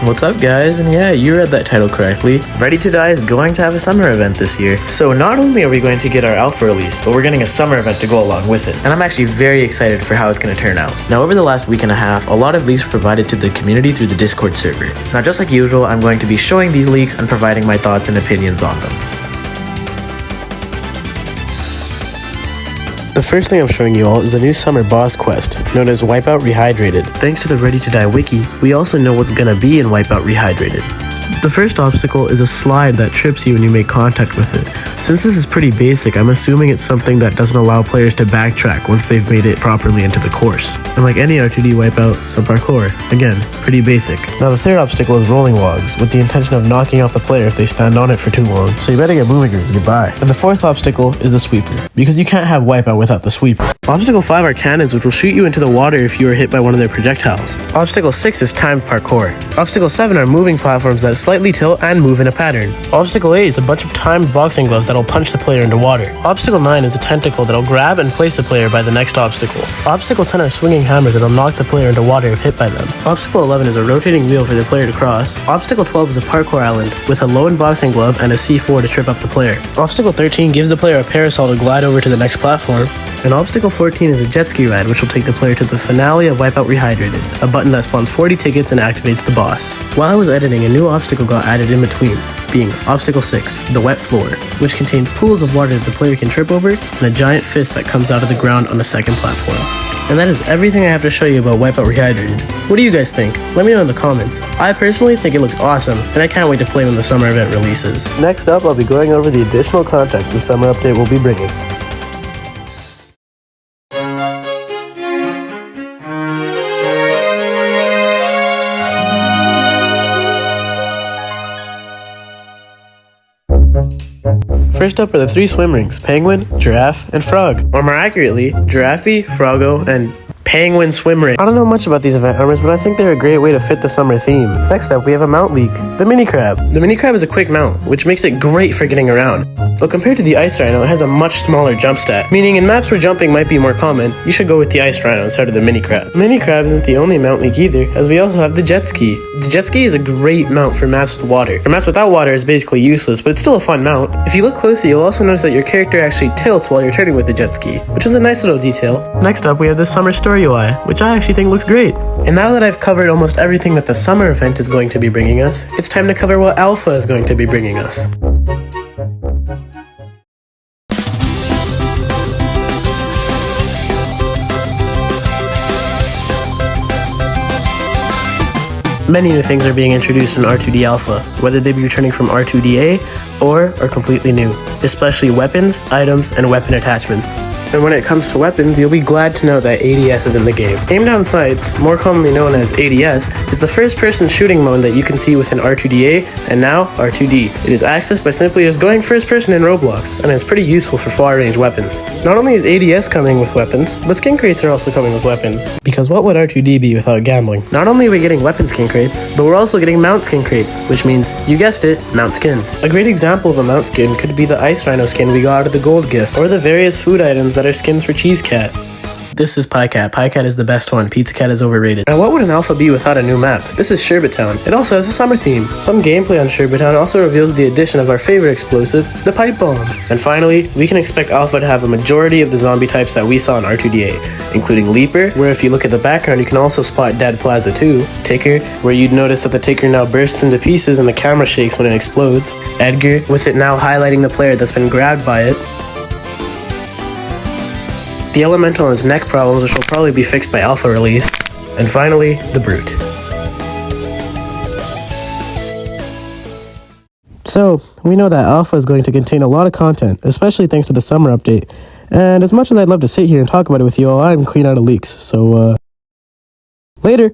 What's up, guys? And yeah, you read that title correctly. Ready to Die is going to have a summer event this year. So not only are we going to get our alpha release, but we're getting a summer event to go along with it. And I'm actually very excited for how it's going to turn out. Now, over the last week and a half, a lot of leaks were provided to the community through the Discord server. Now, just like usual, I'm going to be showing these leaks and providing my thoughts and opinions on them. The first thing I'm showing you all is the new summer boss quest, known as Wipeout Rehydrated. Thanks to the Ready to Die wiki, we also know what's gonna be in Wipeout Rehydrated. The first obstacle is a slide that trips you when you make contact with it. Since this is pretty basic, I'm assuming it's something that doesn't allow players to backtrack once they've made it properly into the course. And like any R2D Wipeout, some parkour. Again, pretty basic. Now the third obstacle is rolling logs, with the intention of knocking off the player if they stand on it for too long. So you better get moving or it's goodbye. And the fourth obstacle is the sweeper, because you can't have Wipeout without the sweeper. Obstacle 5 are cannons, which will shoot you into the water if you are hit by one of their projectiles. Obstacle 6 is timed parkour. Obstacle 7 are moving platforms that slightly tilt and move in a pattern. Obstacle 8 is a bunch of timed boxing gloves that'll punch the player into water. Obstacle 9 is a tentacle that'll grab and place the player by the next obstacle. Obstacle 10 are swinging hammers that'll knock the player into water if hit by them. Obstacle 11 is a rotating wheel for the player to cross. Obstacle 12 is a parkour island with a low-end boxing glove and a C4 to trip up the player. Obstacle 13 gives the player a parasol to glide over to the next platform. And Obstacle 14 is a jet ski ride, which will take the player to the finale of Wipeout Rehydrated, a button that spawns 40 tickets and activates the boss. While I was editing, a new obstacle got added in between, being Obstacle 6, the wet floor, which contains pools of water that the player can trip over, and a giant fist that comes out of the ground on a second platform. And that is everything I have to show you about Wipeout Rehydrated. What do you guys think? Let me know in the comments. I personally think it looks awesome, and I can't wait to play when the summer event releases. Next up, I'll be going over the additional content the summer update will be bringing. First up are the 3 swim rings, Penguin, Giraffe, and Frog. Or more accurately, Giraffe, Froggo, and Penguin swim ring. I don't know much about these event armors, but I think they're a great way to fit the summer theme. Next up, we have a mount leak, the Mini Crab. The Mini Crab is a quick mount, which makes it great for getting around. But compared to the Ice Rhino, it has a much smaller jump stat, meaning in maps where jumping might be more common, you should go with the Ice Rhino instead of the Mini Crab. Mini Crab isn't the only mount leak either, as we also have the Jet Ski. The Jet Ski is a great mount for maps with water. For maps without water, it's basically useless, but it's still a fun mount. If you look closely, you'll also notice that your character actually tilts while you're turning with the Jet Ski, which is a nice little detail. Next up, we have the Summer Story UI, which I actually think looks great. And now that I've covered almost everything that the summer event is going to be bringing us, it's time to cover what Alpha is going to be bringing us. Many new things are being introduced in R2D Alpha, whether they be returning from R2DA or are completely new, especially weapons, items, and weapon attachments. And when it comes to weapons, you'll be glad to know that ADS is in the game. Aim Down Sights, more commonly known as ADS, is the first-person shooting mode that you can see within R2DA and now R2D. It is accessed by simply just going first-person in Roblox, and is pretty useful for far-range weapons. Not only is ADS coming with weapons, but skin crates are also coming with weapons. Because what would R2D be without gambling? Not only are we getting weapon skin crates, but we're also getting mount skin crates, which means, you guessed it, mount skins. A great example of a mount skin could be the Ice Rhino skin we got out of the gold gift, or the various food items that are skins for Cheese Cat. This is Pie Cat. Pie Cat is the best one. Pizza Cat is overrated. Now what would an alpha be without a new map? This is Sherbet Town. It also has a summer theme. Some gameplay on Sherbet Town also reveals the addition of our favorite explosive, the Pipe Bomb. And finally, we can expect Alpha to have a majority of the zombie types that we saw in R2DA, including Leaper, where if you look at the background you can also spot Dead Plaza 2, Taker, where you'd notice that the Taker now bursts into pieces and the camera shakes when it explodes, Edgar, with it now highlighting the player that's been grabbed by it, the Elemental and his neck problems, which will probably be fixed by Alpha release, and finally, the Brute. So, we know that Alpha is going to contain a lot of content, especially thanks to the summer update, and as much as I'd love to sit here and talk about it with you all, I'm clean out of leaks, so later!